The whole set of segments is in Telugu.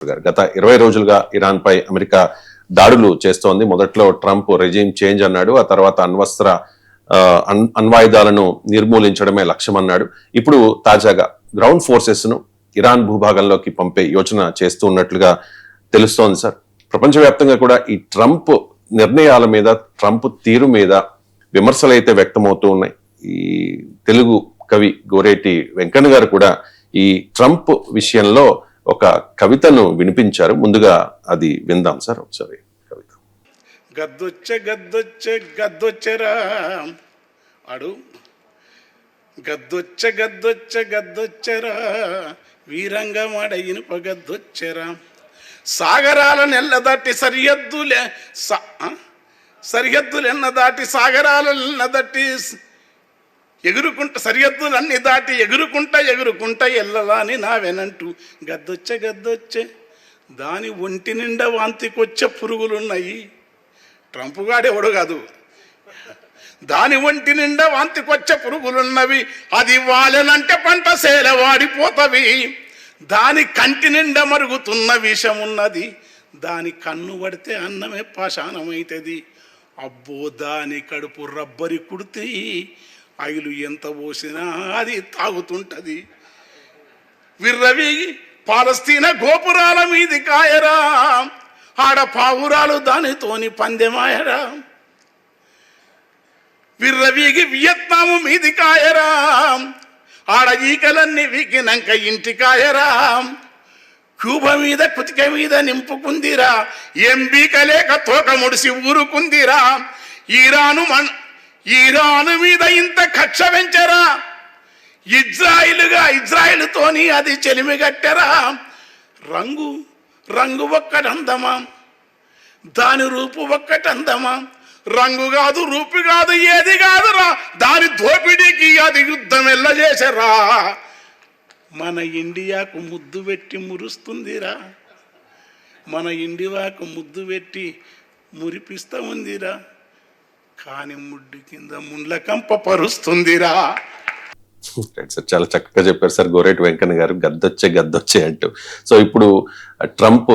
గత 20 రోజులుగా ఇరాన్ పై అమెరికా దాడులు చేస్తోంది. మొదట్లో ట్రంప్ రెజీమ్ చేంజ్ అన్నాడు, ఆ తర్వాత అణ్వాయుధాలను నిర్మూలించడమే లక్ష్యం అన్నాడు. ఇప్పుడు తాజాగా గ్రౌండ్ ఫోర్సెస్ ను ఇరాన్ భూభాగంలోకి పంపే యోచన చేస్తూ ఉన్నట్లుగా తెలుస్తోంది. సార్, ప్రపంచవ్యాప్తంగా కూడా ఈ ట్రంప్ నిర్ణయాల మీద, ట్రంప్ తీరు మీద విమర్శలు అయితే వ్యక్తమవుతూ ఉన్నాయి. ఈ తెలుగు కవి గోరేటి వెంకన్న గారు కూడా ఈ ట్రంప్ విషయంలో ఒక కవితను వినిపించారు. ముందుగా అది విందాం సార్ ఒకసారి. కవిత. గద్దొచ్చెరా అడు గద్దొచ్చెరా వీరంగమాడ ఇనుప గద్దొచ్చెరా సాగరాల నెల్ల దాటి సరిహద్దులెన్న దాటి సాగరాల దాటి సరిహద్దులన్నీ దాటి ఎగురుకుంటా ఎల్లలాని నావెనంటూ గద్దొచ్చే దాని ఒంటి నిండా వాంతికొచ్చే పురుగులున్నాయి. ట్రంప్ గాడెవడు కాదు, దాని ఒంటి నిండా వాంతికొచ్చే పురుగులున్నవి, అది వాలెనంటే పంట సేల వాడిపోతవి, దాని కంటి నిండా మరుగుతున్న విషమున్నది, దాని కన్ను పడితే అన్నమే పాషాణమైతుంది, అబ్బో దాని కడుపు రబ్బరి కుడితే ఆయిలు ఎంత పోసినా అది తాగుతుంటది, విర్రవీగి పాలస్తీనా గోపురాల మీది కాయరా, ఆడ పావురాలు దానితోని పందెమాయరా, విర్రవీగి వియత్నాము మీది కాయరా, ఆడ ఈకలన్నీ వీకినాక ఇంటి కాయరా, క్యూబ మీద కుతిక మీద నింపుకుందిరా, ఏం బీకలేక తోక ముడిసి ఊరుకుందిరా, ఈరాను మీద ఇంత కక్ష పెంచరా, ఇజ్రాయిల్తోని అది చెలిమిగట్టరా, రంగు ఒక్కటందమా, దాని రూపు ఒక్కటందమా, రంగు కాదు రూపు కాదు ఏది కాదురా, దాని దోపిడీకి అది యుద్ధం ఎల్ల చేసరా, మన ఇండియాకు ముద్దు పెట్టి మురుస్తుందిరా, మన ఇండియాకు ముద్దు పెట్టి మురిపిస్తా ఉందిరా, కాని ముడ్డు కింద ముండ్ల కంప పరుస్తుందిరా. చాలా చక్కగా చెప్పారు సార్ గోరేటి వెంకన్న గారు, గద్దొచ్చే అంటూ. సో ఇప్పుడు ట్రంప్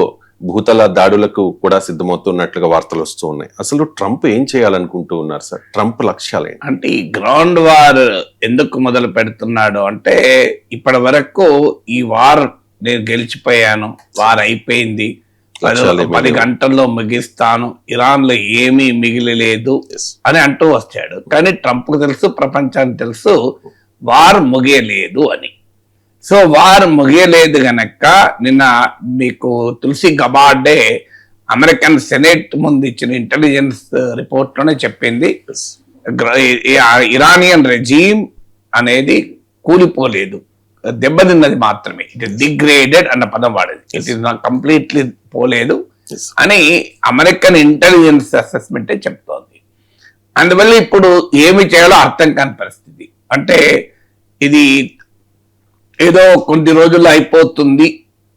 భూతల దాడులకు కూడా సిద్ధమవుతున్నట్లుగా వార్తలు వస్తూ ఉన్నాయి. అసలు ట్రంప్ ఏం చేయాలనుకుంటూ ఉన్నారు సార్? ట్రంప్ లక్ష్యాలు ఏంటి? అంటే ఈ గ్రౌండ్ వార్ ఎందుకు మొదలు పెడుతున్నాడు అంటే, ఇప్పటి వరకు ఈ వార్ నేను గెలిచిపోయాను, వార్ అయిపోయింది, 10 గంటల్లో ముగిస్తాను, ఇరాన్ లో ఏమీ మిగిలిలేదు అని అంటూ వచ్చాడు. కానీ ట్రంప్ కు తెలుసు, ప్రపంచానికి తెలుసు వార్ ముగియలేదు అని. సో వార్ ముగియలేదు గనక నిన్న మీకు తులసి గబార్డే అమెరికన్ సెనేట్ ముందు ఇచ్చిన ఇంటెలిజెన్స్ రిపోర్ట్ లోనే చెప్పింది, ఇరానియన్ రెజీమ్ అనేది కూలిపోలేదు, దెబ్బతిన్నది మాత్రమే. ఇట్ ఇస్ డిగ్రేడెడ్ అన్న పదం వాడేది, ఇట్ ఇస్ నాట్ కంప్లీట్లీ పోలేదు అని అమెరికన్ ఇంటెలిజెన్స్ అసెస్మెంటే చెప్తోంది. అందువల్ల ఇప్పుడు ఏమి చేయాలో అర్థం కాని పరిస్థితి. అంటే ఇది ఏదో కొద్ది రోజుల్లో అయిపోతుంది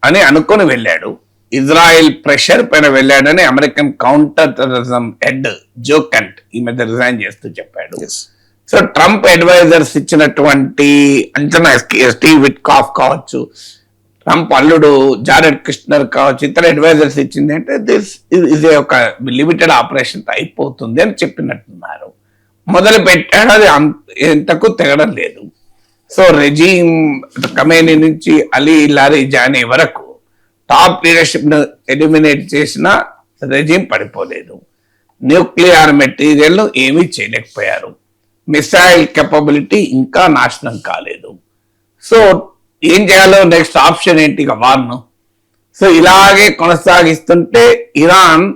అని అనుకొని వెళ్ళాడు, ఇజ్రాయెల్ ప్రెషర్ పైన వెళ్ళాడని అమెరికన్ కౌంటర్ టెర్రరిజం హెడ్ జో కెంట్ ఈ మధ్య రిజైన్ చేస్తూ చెప్పాడు. సో ట్రంప్ అడ్వైజర్స్ ఇచ్చినటువంటి అంచనా, స్టీవ్ విట్కాఫ్ కావచ్చు, ట్రంప్ అల్లుడు జారెడ్ కుష్నర్ కావచ్చు, ఇతర అడ్వైజర్స్ ఇచ్చింది అంటే దిస్ ఇస్ ఒక లిమిటెడ్ ఆపరేషన్ అయిపోతుంది అని చెప్పినట్టున్నారు. మొదలు పెట్టాడు, అది ఎంతకు తెగడం లేదు. సో రెజీమ్ ఖమేనీ నుంచి అలీ లారిజానీ వరకు టాప్ లీడర్షిప్ ను ఎలిమినేట్ చేసిన రెజీమ్ పడిపోలేదు. న్యూక్లియర్ మెటీరియల్ ఏమీ చేయలేకపోయారు, మిసైల్ కెపబిలిటీ ఇంకా నాశనం కాలేదు. సో ఏం చేయాలో నెక్స్ట్ ఆప్షన్ ఏంటి? ఇక వార్ను. సో ఇలాగే కొనసాగిస్తుంటే ఇరాన్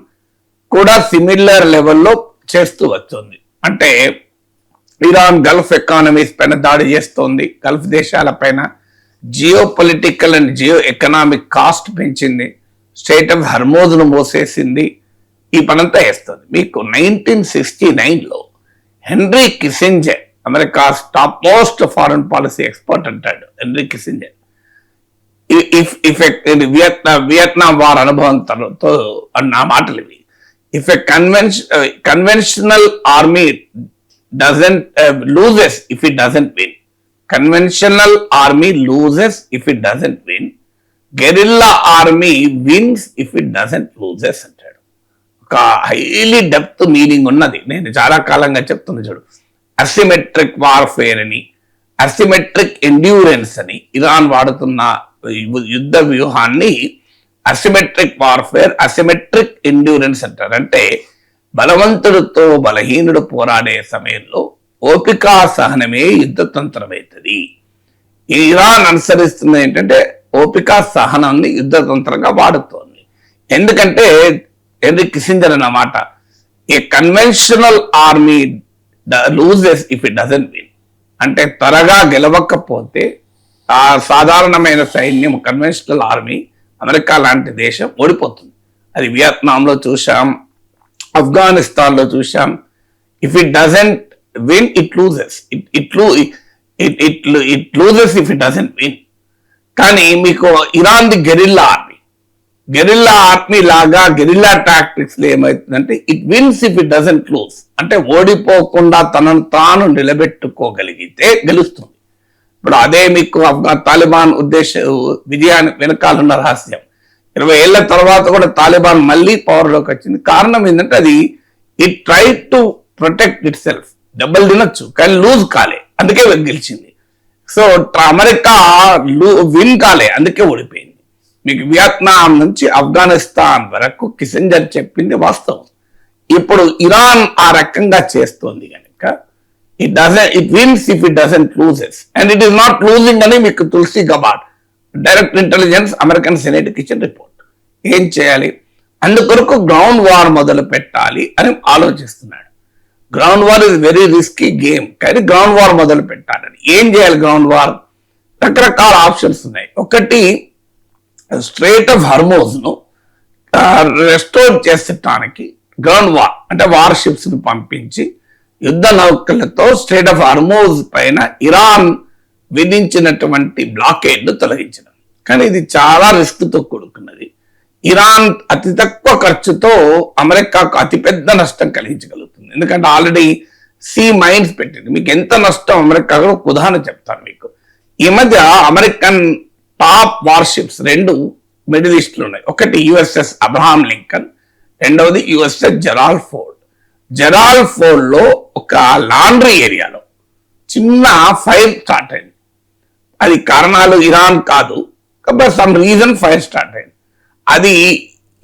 కూడా సిమిలర్ లెవెల్లో చేస్తూ వస్తుంది. అంటే ఇరాన్ గల్ఫ్ ఎకానమీస్ పైన దాడి చేస్తోంది, గల్ఫ్ దేశాల పైన geo political and geo economic cost పెంచింది, స్టేట్ ఆఫ్ హర్మోజ్ ను మోసేసింది, ఈ పనంతా వేస్తుంది. మీకు 1969లో Henry Kissinger, America top most foreign policy expert అంటాడు హెన్రీ కిస్సింజర్, వియత్నాం వార్ అనుభవంతో అన్న మాటలు ఇవి. If a conventional army doesn't loses if it doesn't win. Conventional army loses if it doesn't win. Guerrilla army wins if it doesn't loses అంటాడు. ఒక హైలీ డెప్త్ మీనింగ్ ఉన్నది. నేను చాలా కాలంగా చెప్తున్నా చూడు, అసిమెట్రిక్ వార్ఫేర్ అని, అసిమెట్రిక్ ఎండ్యూరెన్స్ అని ఇరాన్ వాడుతున్న యుద్ధ వ్యూహాన్ని అసిమెట్రిక్ వార్ఫేర్, అసిమెట్రిక్ ఎండ్యూరెన్స్ అంటారు. అంటే బలవంతుడితో బలహీనుడు పోరాడే సమయంలో ఓపికా సహనమే యుద్ధతంత్రమవుతుంది. ఇరాన్ అనుసరిస్తుంది ఏంటంటే ఓపికా సహనాన్ని యుద్ధతంత్రంగా వాడుతోంది. ఎందుకంటే హెన్రీ కిస్సింజర్ అన్నమాట, a conventional army loses if it doesn't win. అంటే త్వరగా గెలవకపోతే ఆ సాధారణమైన సైన్యం, కన్వెన్షనల్ ఆర్మీ, అమెరికా లాంటి దేశం ఓడిపోతుంది. అది వియత్నాంలో చూసాం, ఆఫ్ఘనిస్తాన్లో చూసాం. If it doesn't win it loses, it loses if it doesn't win. కానీ మీకు ఇరాన్ ది గెరిల్లా ఆర్మీ లాగా గెరిల్లా టాక్టిక్స్ లో ఏమవుతుందంటే it wins if it doesn't lose. అంటే ఓడిపోకుండా తనను తాను నిలబెట్టుకోగలిగితే గెలుస్తుంది. ఇప్పుడు అదే మీకు తాలిబాన్ విజయానికి వెనకాలన్న రహస్యం. 20 ఏళ్ల తర్వాత కూడా తాలిబాన్ మళ్ళీ పవర్లోకి వచ్చింది. కారణం ఏంటంటే అది it try to protect it self. దెబ్బలు తినొచ్చు కానీ లూజ్ కాలే, అందుకే గెలిచింది. సో అమెరికా విన్ కాలే, అందుకే ఓడిపోయింది. మీకు వియత్నాం నుంచి ఆఫ్ఘనిస్తాన్ వరకు కిస్సింజర్ చెప్పింది వాస్తవం. ఇప్పుడు ఇరాన్ ఆ రకంగా చేస్తోంది కనుక it wins if it doesn't loses, and it is not losing అని మీకు Tulsi Gabbard direct intelligence American సెనేట్కి ఇచ్చిన రిపోర్ట్. ఏం చేయాలి? అందుకొరకు గ్రౌండ్ వార్ మొదలు పెట్టాలి అని ఆలోచిస్తున్నాడు. Ground war is very risky game, కానీ గ్రౌండ్ వార్ మొదలు పెట్టాలని. ఏం చేయాలి గ్రౌండ్ వార్? రకరకాల ఆప్షన్స్ ఉన్నాయి. ఒకటి, స్ట్రైట్ ఆఫ్ హర్మోజ్ ను రెస్టోర్ చేసటానికి గ్రౌండ్ వార్ అంటే వార్ షిప్స్ ను పంపించి యుద్ధ నౌకలతో స్ట్రైట్ ఆఫ్ హర్మోజ్ పైన ఇరాన్ విధించినటువంటి బ్లాకేడ్ ను తొలగించడం. కానీ ఇది చాలా రిస్క్ తో కూడుకున్నది. ఇరాన్ అతి తక్కువ ఖర్చుతో అమెరికాకు అతిపెద్ద నష్టం కలిగించగలుగుతుంది. ఎందుకంటే ఆల్రెడీ సీ మైన్స్ పెట్టింది. మీకు ఎంత నష్టం అమెరికాకు ఒక ఉదాహరణ చెప్తాను మీకు. ఈ మధ్య American top warships 2 middle east లో ఉన్నాయి. ఒకటి యుఎస్ఎస్ అబ్రహాం లింకన్, రెండవది యుఎస్ఎస్ జెరాల్డ్ ఫోర్డ్ లో ఒక లాండ్రీ ఏరియాలో చిన్న ఫైర్ స్టార్ట్ అయింది. అది కారణాలు ఇరాన్ కాదు, but some reason fire start అయింది. అది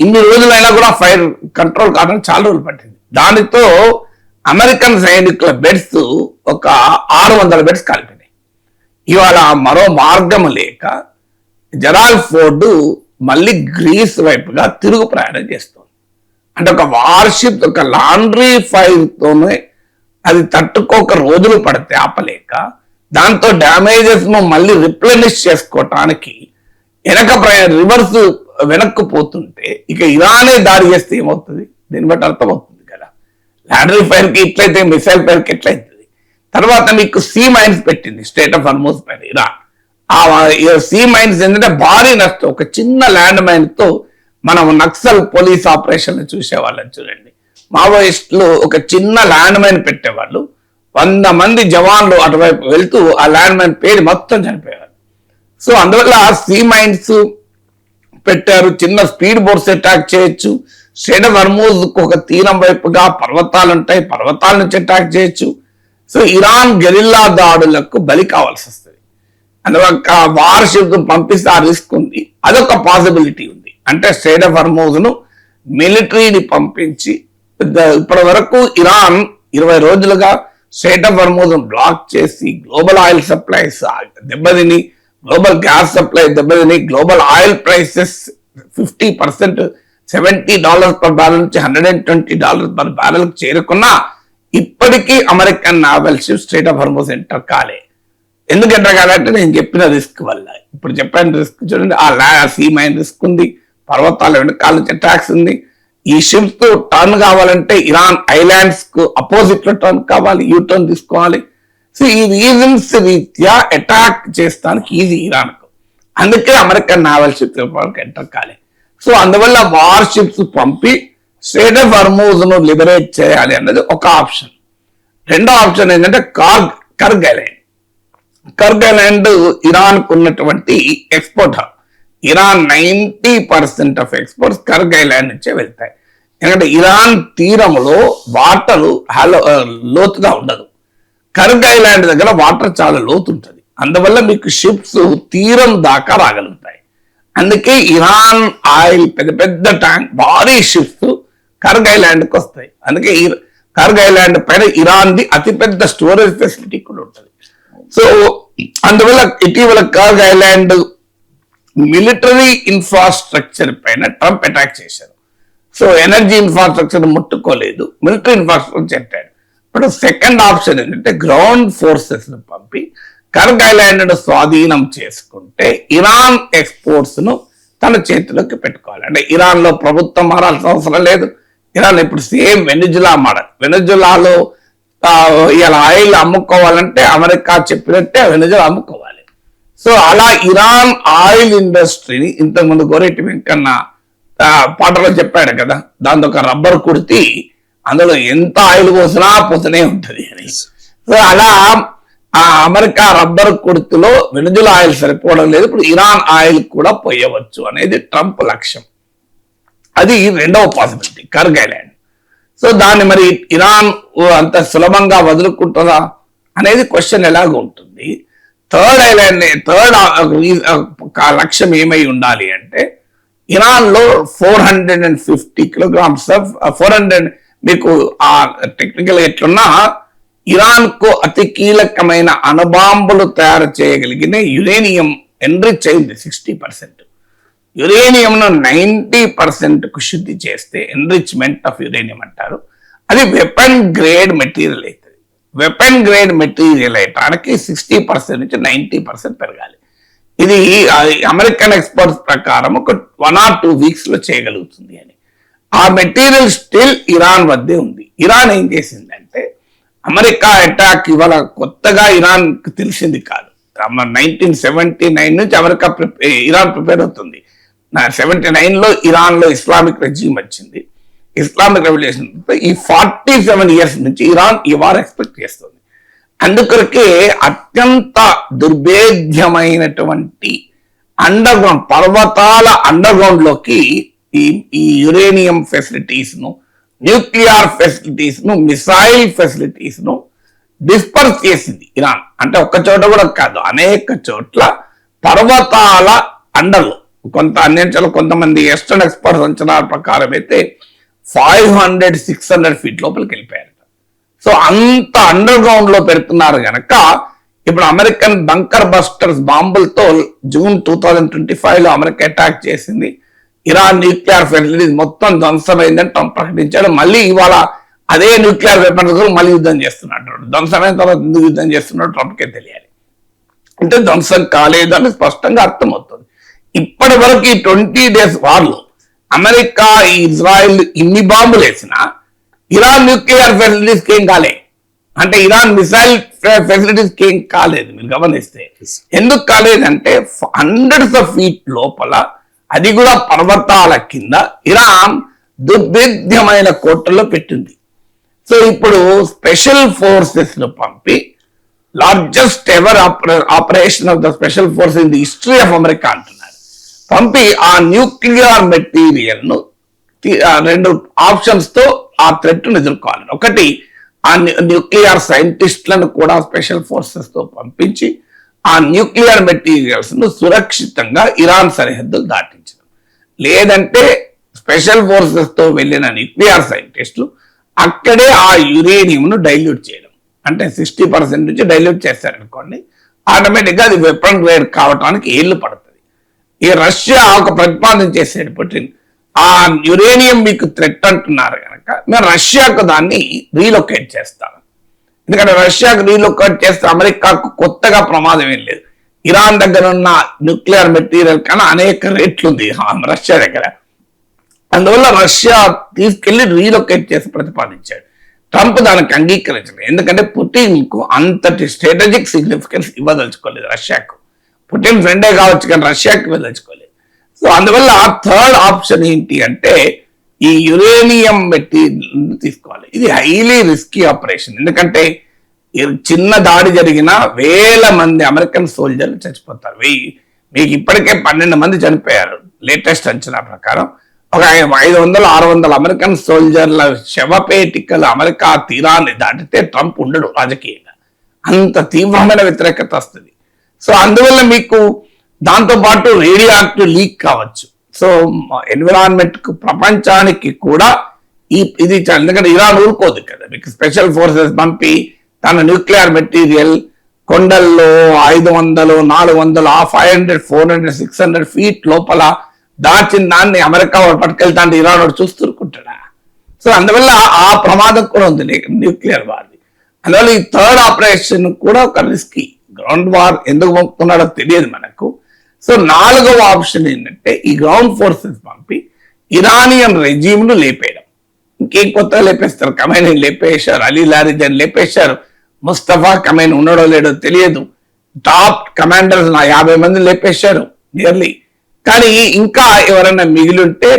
ఇన్ని రోజులైనా కూడా ఫైర్ కంట్రోల్ కావడానికి చాలా రోజులు పట్టింది. దానితో అమెరికన్ సైనికుల బెడ్స్ ఒక 600 బెడ్స్ కాలిపోయినాయి. ఇవాళ మరో మార్గం లేక జెరాల్డ్ ఫోర్డ్ మళ్ళీ గ్రీస్ వైపుగా తిరుగు ప్రయాణం చేస్తుంది. అంటే ఒక వార్షిప్, ఒక లాండ్రీ ఫైర్ తోనే అది తట్టుకోక రోజులు పడితే ఆపలేక దాంతో డ్యామేజెస్ ను మళ్ళీ రిప్లెనిష్ చేసుకోవటానికి రివర్స్ వెనక్కు పోతుంటే ఇక ఇరానే దాడి చేస్తే ఏమవుతుంది? దీన్ని బట్టి అర్థమవుతుంది కదా. లాండ్రీ ఫైర్ కి ఇట్లయితే మిసైల్ ఫైర్ కి ఎట్లయితుంది. తర్వాత మీకు సీ మైన్స్ పెట్టింది స్టేట్ ఆఫ్ హర్మోజ్ పైన ఇరాన్. ఆ సీ మైన్స్ ఏంటంటే భారీ నష్టం. ఒక చిన్న ల్యాండ్ మైన్ తో మనం నక్సల్ పోలీస్ ఆపరేషన్ చూసేవాళ్ళని చూడండి. మావోయిస్టులు ఒక చిన్న ల్యాండ్ మైన్ పెట్టేవాళ్ళు, 100 మంది జవాన్లు అటువైపు వెళ్తూ ఆ ల్యాండ్ మైన్ పేరు మొత్తం చనిపోయేవారు. సో అందువల్ల సీ మైన్స్ పెట్టారు. చిన్న స్పీడ్ బోట్స్ అటాక్ చేయొచ్చు. స్ట్రెయిట్ ఆఫ్ హర్మూజ్ ఒక తీరం వైపుగా పర్వతాలు ఉంటాయి, పర్వతాల నుంచి అటాక్ చేయొచ్చు. సో ఇరాన్ గెరిల్లా దాడులకు బలి కావాల్సి వస్తుంది. అందువల్ల వార్షిప్ పంపిస్తే ఆ రిస్క్ ఉంది. అదొక పాసిబిలిటీ ఉంది. అంటే స్ట్రెయిట్ ఆఫ్ హర్మూజ్ ను మిలిటరీని పంపించి ఇప్పటి వరకు ఇరాన్ 20 రోజులుగా స్ట్రెయిట్ ఆఫ్ హర్మూజ్ బ్లాక్ చేసి గ్లోబల్ ఆయిల్ సప్లైస్ దెబ్బతిని, గ్లోబల్ గ్యాస్ సప్లై దెబ్బతిని, global oil prices 50% $70 per barrel నుంచి $120 per barrel చేరుకున్నా ఇప్పటికీ American naval ship strait of Hormuz enter కాలే. ఎందుకు ఎంటర్ కాలంటే నేను చెప్పిన రిస్క్ వల్ల. ఇప్పుడు చెప్పిన రిస్క్ చూడండి, ఆ సీ మైన్ రిస్క్ ఉంది, పర్వతాల వెనకాల నుంచి అటాక్స్ ఉంది. ఈ షిప్స్ టర్న్ కావాలంటే ఇరాన్ ఐలాండ్స్ కు అపోజిట్ లో టర్న్ కావాలి, యూ టర్న్ తీసుకోవాలి. సో ఈ రీజన్స్ రీత్యా అటాక్ చేస్తానికి ఈజీ ఇరాన్ కు. అందుకే అమెరికన్ నావల్ షిప్స్ ఎంటర్ కాలే. సో అందువల్ల వార్ షిప్స్ పంపి స్ట్రెయిట్ ఆఫ్ హర్మూజ్ ను లిబరేట్ చేయాలి అన్నది ఒక ఆప్షన్. రెండో ఆప్షన్ ఏంటంటే కర్గ్ ఐలాండ్ ఇరాన్ కు ఉన్నటువంటి export hub. Iran 90% of exports Kharg island నుంచే వెళ్తాయి. ఎందుకంటే ఇరాన్ తీరంలో వాటర్ లోతుగా ఉండదు. కర్గ్ ఐలాండ్ దగ్గర వాటర్ చాలా లోతు ఉంటుంది. అందువల్ల మీకు షిప్స్ తీరం దాకా రాగలుగుతాయి. అందుకే ఇరాన్ ఆయిల్ పెద్ద పెద్ద ట్యాంక్ భారీ షిప్స్ కర్గ్ ఐలాండ్కి వస్తాయి. అందుకే కర్గ్ ఐలాండ్ పైన ఇరాన్ ది అతిపెద్ద స్టోరేజ్ ఫెసిలిటీ కూడా ఉంటుంది. సో అందువల్ల ఇటీవల కర్గ్ ఐలాండ్ మిలిటరీ ఇన్ఫ్రాస్ట్రక్చర్ పైన ట్రంప్ అటాక్ చేశారు. సో ఎనర్జీ ఇన్ఫ్రాస్ట్రక్చర్ ముట్టుకోలేదు, మిలిటరీ ఇన్ఫ్రాస్ట్రక్చర్ చెప్పాడు. ఇప్పుడు సెకండ్ ఆప్షన్ ఏంటంటే గ్రౌండ్ ఫోర్సెస్ ను పంపి కర్గ్ ఐలాండ్ ను స్వాధీనం చేసుకుంటే ఇరాన్ ఎక్స్పోర్ట్స్ ను తన చేతిలోకి పెట్టుకోవాలి. అంటే ఇరాన్ లో ప్రభుత్వం మారాల్సిన అవసరం లేదు. ఇరాన్ ఇప్పుడు సేమ్ వెనిజులా మోడల్. వెనిజులాలో ఇలా ఆయిల్ అమ్ముకోవాలంటే అమెరికా చెప్పినట్టే వెనిజులా అమ్ముకోవాలి. సో అలా ఇరాన్ ఆయిల్ ఇండస్ట్రీని ఇంతకుముందు గోరెట్టి వెంకన్న పాటలో చెప్పాడు కదా, దాంతో ఒక రబ్బర్ కుడితి అందులో ఎంత ఆయిల్ పోసినా పోతూనే ఉంటది అని. సో అలా ఆ అమెరికా రబ్బర్ కుర్తులో వెనిజులా ఆయిల్ సరిపోవడం లేదు, ఇప్పుడు ఇరాన్ ఆయిల్ కూడా పోయవచ్చు అనేది ట్రంప్ లక్ష్యం. అది రెండవ పాసిబిలిటీ కర్గ్ ఐలాండ్. సో దాన్ని మరి ఇరాన్ అంత సులభంగా వదులుకుంటుందా అనేది క్వశ్చన్ ఎలాగ ఉంటుంది. థర్డ్ ఐలాండ్ లక్ష్యం ఏమై ఉండాలి అంటే ఇరాన్ లో 450 kilograms ఆఫ్ 400 మీకు ఆ టెక్నికల్ ఎట్లున్నా ఇరాన్ కు అతి కీలకమైన అణుబాంబులు తయారు చేయగలిగిన యురేనియం ఎన్రిచ్ అయింది 60%. యురేనియంను 90% కు శుద్ధి చేస్తే ఎన్రిచ్మెంట్ ఆఫ్ యురేనియం అంటారు. అది వెపన్ గ్రేడ్ మెటీరియల్ అవుతుంది. వెపన్ గ్రేడ్ మెటీరియల్ అయ్యటానికి 60% నుంచి 90% పెరగాలి. ఇది అమెరికన్ ఎక్స్పర్ట్స్ ప్రకారం ఒక 1 or 2 weeks లో చేయగలుగుతుంది అని. ఆ మెటీరియల్ స్టిల్ ఇరాన్ వద్దే ఉంది. ఇరాన్ ఏం చేసిందంటే అమెరికా అటాక్ ఇవాళ కొత్తగా ఇరాన్ తెలిసింది కాదు. 1979 నుంచి అమెరికా ఇరాన్ ప్రిపేర్ అవుతుంది. 79 లో ఇరాన్ లో ఇస్లామిక్ రెజ్యూమ్ వచ్చింది. ఇస్లామిక్ రెవల్యూషన్ ఈ 47 years నుంచి ఇరాన్ ఈ వార్ ఎక్స్పెక్ట్ చేస్తుంది. అందుకొరకే అత్యంత దుర్భేద్యమైనటువంటి అండర్ గ్రౌండ్ పర్వతాల అండర్ గ్రౌండ్ లోకి ఈ యురేనియం ఫెసిలిటీస్ ను, న్యూక్లియర్ ఫెసిలిటీస్ ను, మిసైల్ ఫెసిలిటీస్ ను డిస్పర్స్ చేసింది ఇరాన్. అంటే ఒక్క చోట కూడా కాదు, అనేక చోట్ల పర్వతాల అండర్లో కొంతమంది వెస్టర్న్ ఎక్స్పర్ట్స్ అంచనాల ప్రకారం అయితే 500-600 feet లోపలికి వెళ్ళిపోయారు. సో అంత అండర్ గ్రౌండ్ లో పెడుతున్నారు గనక ఇప్పుడు అమెరికన్ బంకర్ బస్టర్స్ బాంబులతో జూన్ 2025 లో అమెరికా అటాక్ చేసింది. ఇరాన్ న్యూక్లియర్ ఫెసిలిటీస్ మొత్తం ధ్వంసమైందని ట్రంప్ ప్రకటించాడు. మళ్ళీ ఇవాళ అదే న్యూక్లియర్ వెపన్స్ కూడా మళ్ళీ యుద్ధం చేస్తున్నాడు. ధ్వంసమైన తర్వాత ఎందుకు యుద్ధం చేస్తున్నాడు ట్రంప్కే తెలియాలి. అంటే ధ్వంసం కాలేదని స్పష్టంగా అర్థమవుతుంది. ఇప్పటి వరకు ఈ 20 days వార్లో అమెరికా ఇజ్రాయిల్ ఇన్ని బాంబులు వేసినా ఇరాన్ న్యూక్లియర్ ఫెసిలిటీస్కి ఏం కాలే, అంటే ఇరాన్ మిసైల్ ఫెసిలిటీస్కి ఏం కాలేదు. మీరు గమనిస్తే ఎందుకు కాలేదంటే hundreds of feet లోపల, అది కూడా పర్వతాల కింద ఇరాన్ దుర్భేద్యమైన కోటల్లో పెట్టింది. సో ఇప్పుడు స్పెషల్ ఫోర్సెస్ ను పంపి largest ever operation of the special force in the history of America అంటున్నారు. పంపి ఆ న్యూక్లియర్ మెటీరియల్ ను 2 ఆప్షన్స్ తో ఆ థ్రెట్ ను ఎదుర్కోవాలి. ఒకటి, ఆ న్యూక్లియర్ సైంటిస్టులను కూడా స్పెషల్ ఫోర్సెస్ తో పంపించి ఆ న్యూక్లియర్ మెటీరియల్స్ ను సురక్షితంగా ఇరాన్ సరిహద్దులు దాటించడం. లేదంటే స్పెషల్ ఫోర్సెస్ తో వెళ్ళిన న్యూక్లియర్ సైంటిస్టులు అక్కడే ఆ యురేనియం ను డైల్యూట్ చేయడం. అంటే 60% నుంచి డైల్యూట్ చేస్తారనుకోండి, ఆటోమేటిక్ గా అది వెపన్ గ్రేడ్ కావడానికి ఏళ్లు పడుతుంది. ఈ రష్యా ఒక ప్రతిపాదన చేసేది పుటిన్, ఆ యురేనియం మీకు థ్రెట్ అంటున్నారు కనుక మేము రష్యాకు దాన్ని రీలొకేట్ చేస్తాం. ఎందుకంటే రష్యాకు రీలొకేట్ చేస్తే అమెరికాకు కొత్తగా ప్రమాదం ఏం లేదు. ఇరాన్ దగ్గర ఉన్న న్యూక్లియర్ మెటీరియల్ కన్నా అనేక రేట్లు ఉంది రష్యా దగ్గర. అందువల్ల రష్యా తీసుకెళ్లి రీలొకేట్ చేసి ప్రతిపాదించాడు. ట్రంప్ దానికి అంగీకరించలేదు. ఎందుకంటే పుటిన్ కు అంతటి స్ట్రాటజిక్ సిగ్నిఫికెన్స్ ఇవ్వదలుచుకోలేదు రష్యాకు. పుటిన్ ఫ్రెండే కావచ్చు కానీ రష్యాకి ఇవ్వదలుచుకోలేదు. సో అందువల్ల థర్డ్ ఆప్షన్ ఏంటి అంటే ఈ యురేనియం మెటీరియల్ తీసుకోవాలి. ఇది హైలీ రిస్కీ ఆపరేషన్. ఎందుకంటే చిన్న దాడి జరిగినా 1000 మంది అమెరికన్ సోల్జర్లు చచ్చిపోతారు. మీకు ఇప్పటికే 12 మంది చనిపోయారు లేటెస్ట్ అంచనా ప్రకారం. ఒక 500-600 అమెరికన్ సోల్జర్ల శవపేటికలు అమెరికా తీరాన్ని దాటితే ట్రంప్ ఉండడు రాజకీయంగా. అంత తీవ్రమైన వ్యతిరేకత వస్తుంది. సో అందువల్ల మీకు దాంతో పాటు రేడియో యాక్టివ్ లీక్ కావచ్చు. సో ఎన్విరాన్మెంట్ కు ప్రపంచానికి కూడా ఇది ఎందుకంటే ఇరాన్ ఊరుకోదు కదా, మీకు స్పెషల్ ఫోర్సెస్ పంపి తన న్యూక్లియర్ మెటీరియల్ కొండల్లో 500, 400, 500, 400, 600 ఫీట్ లోపల దాచిన దాన్ని అమెరికా వాడు పట్టుకెళ్తా అంటే ఇరాన్ వాడు చూస్తూరుకుంటాడా? సో అందువల్ల ఆ ప్రమాదం కూడా ఉంది న్యూక్లియర్ వార్ది. అందువల్ల ఈ థర్డ్ ఆపరేషన్ కూడా ఒక రిస్కీ. గ్రౌండ్ వార్ ఎందుకు పంపుతున్నాడో తెలియదు మనకు. సో 4వ ఆప్షన్ ఏంటంటే ఈ గ్రౌండ్ ఫోర్సెస్ పంపి ఇరానియన్ రెజీమ్ ను లేపేయడం. ఇంకేం కొత్తగా లేపేస్తారు? కమైనీ లేపేశారు, అలీ లారిజన్ లేపేశారు, ముస్తఫా కమైన్ ఉన్నాడో లేడో తెలియదు, టాప్ కమాండర్స్ 50 మంది లేపేశారు నియర్లీ. కానీ ఇంకా ఎవరైనా మిగిలి ఉంటే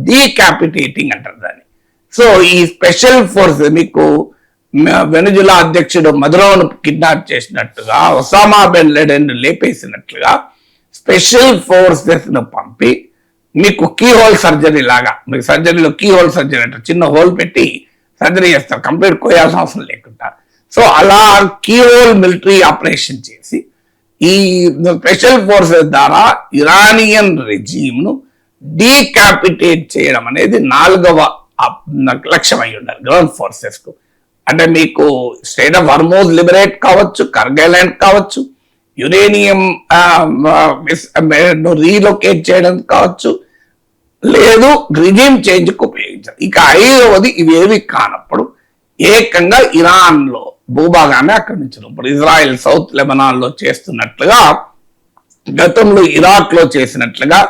డీకాపిటేటింగ్ అంటారు దాన్ని. సో ఈ స్పెషల్ ఫోర్స్ మీకు వెనుజులా అధ్యక్షుడు మదురోను కిడ్నాప్ చేసినట్టుగా, ఒసామా బిన్ లాడెన్ లేపేసినట్లుగా స్పెషల్ ఫోర్సెస్ ను పంపి మీకు కీ హోల్ సర్జరీ లాగా, మీకు సర్జరీలో కీ హోల్ సర్జరీ అంటే చిన్న హోల్ పెట్టి సర్జరీ చేస్తారు కంప్లీట్ కోయాల్సిన అవసరం లేకుండా. సో అలా కీ హోల్ మిలిటరీ ఆపరేషన్ చేసి ఈ స్పెషల్ ఫోర్సెస్ ద్వారా ఇరానియన్ రెజీమ్ ను డీకాపిటేట్ చేయడం అనేది 4వ లక్ష్యం అయి ఉండాలి గ్రౌండ్ ఫోర్సెస్ కు. అంటే మీకు స్టేట్ ఆఫ్ హర్మోజ్ లిబరేట్ కావచ్చు, కర్గైల్ ల్యాండ్ కావచ్చు, యురేనియం రీలొకేట్ చేయడం కావచ్చు, లేదు రిజిమ్ చేంజ్ కు ఉపయోగించాలి. ఇక 5వది ఇవేవి కానప్పుడు ఏకంగా ఇరాన్ లో భూభాగాన్ని ఆక్రమించడం. ఇప్పుడు ఇజ్రాయెల్ సౌత్ లెబనాన్ లో చేస్తున్నట్లుగా, గతంలో ఇరాక్ లో చేసినట్లుగా,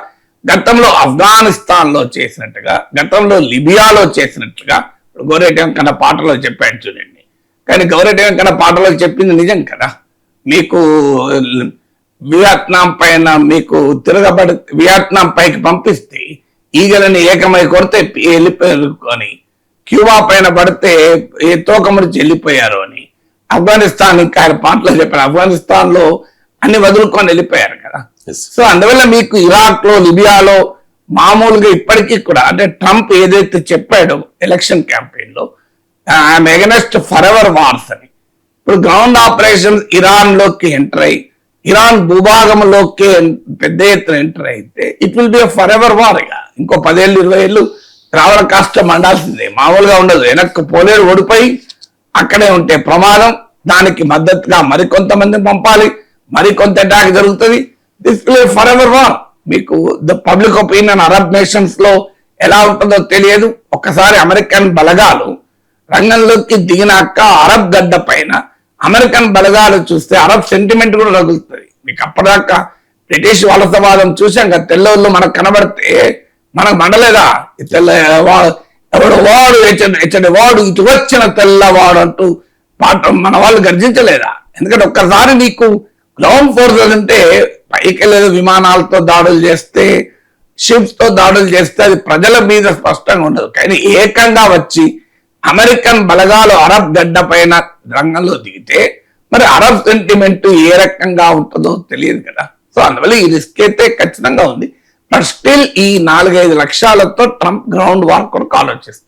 గతంలో ఆఫ్ఘనిస్తాన్ లో చేసినట్టుగా, గతంలో లిబియాలో చేసినట్లుగా. గౌరెటి వెంకన్న పాటలో చెప్పాడు చూడండి. కానీ గౌరెటి వెంకన్న పాటలో చెప్పింది నిజం కదా. మీకు వియత్నాం పైన మీకు వియత్నాం పైకి పంపిస్తే ఈగలని ఏకమై కొడితే వెళ్ళిపోయారు అని, క్యూబా పైన పడితే ఏ తోకముడిచి వెళ్ళిపోయారు అని, ఆఫ్ఘనిస్తాన్ ఇంకా ఆయన పాటలో చెప్పారు ఆఫ్ఘనిస్తాన్ లో అన్ని వదులుకొని వెళ్ళిపోయారు కదా. సో అందువల్ల మీకు ఇరాక్ లో, లిబియాలో మామూలుగా ఇప్పటికీ కూడా అంటే ట్రంప్ ఏదైతే చెప్పాడో ఎలక్షన్ క్యాంపెయిన్ లో I'm against for ever wars అని, ఇప్పుడు గ్రౌండ్ ఆపరేషన్స్ ఇరాన్ లోకి ఎంటర్ అయ్యి ఇరాన్ భూభాగంలోకి పెద్ద ఎత్తున ఎంటర్ అయితే it will be for ever war. ఇక ఇంకో 10 ఏళ్ళు 20 ఏళ్ళు రావణ కాష్టం మండాల్సిందే, మామూలుగా ఉండదు. వెనక్కి పోలేరు, ఓడిపోయి అక్కడే ఉంటే ప్రమాదం. దానికి మద్దతుగా మరికొంతమందిని పంపాలి, మరికొంత అటాక్ జరుగుతుంది. This will forever war. మీకు the public opinion Arab nations లో ఎలా ఉంటుందో తెలియదు. ఒక్కసారి అమెరికన్ బలగాలు రంగంలోకి దిగినాక అరబ్ గడ్డ పైన అమెరికన్ బలగాలు చూస్తే అరబ్ సెంటిమెంట్ కూడా రగులుతుంది. మీకు అప్పటిదాకా బ్రిటిష్ వలసవాదం చూసాం కదా, తెల్లవాళ్ళు మనకు కనబడితే మనకు మండలేదా? ఎవడు వాడు హెచ్చడి వాడు ఇటు వచ్చిన తెల్లవాడు అంటూ పాట మన వాళ్ళు గర్జించలేదా? ఎందుకంటే ఒక్కసారి నీకు గ్రౌండ్ ఫోర్సెస్ అంటే పైకి లేదు, విమానాలతో దాడులు చేస్తే, షిప్స్ తో దాడులు చేస్తే అది ప్రజల మీద స్పష్టంగా ఉండదు. కానీ ఏకంగా వచ్చి అమెరికన్ బలగాలు అరబ్ గడ్డ పైన రంగంలో దిగితే మరి అరబ్ సెంటిమెంట్ ఏ రకంగా ఉంటుందో తెలియదు కదా. సో అందువల్ల ఈ రిస్క్ అయితే ఖచ్చితంగా ఉంది. బట్ స్టిల్ ఈ 4-5 లక్ష్యాలతో ట్రంప్ గ్రౌండ్ వార్ కొరకు ఆలోచిస్తారు.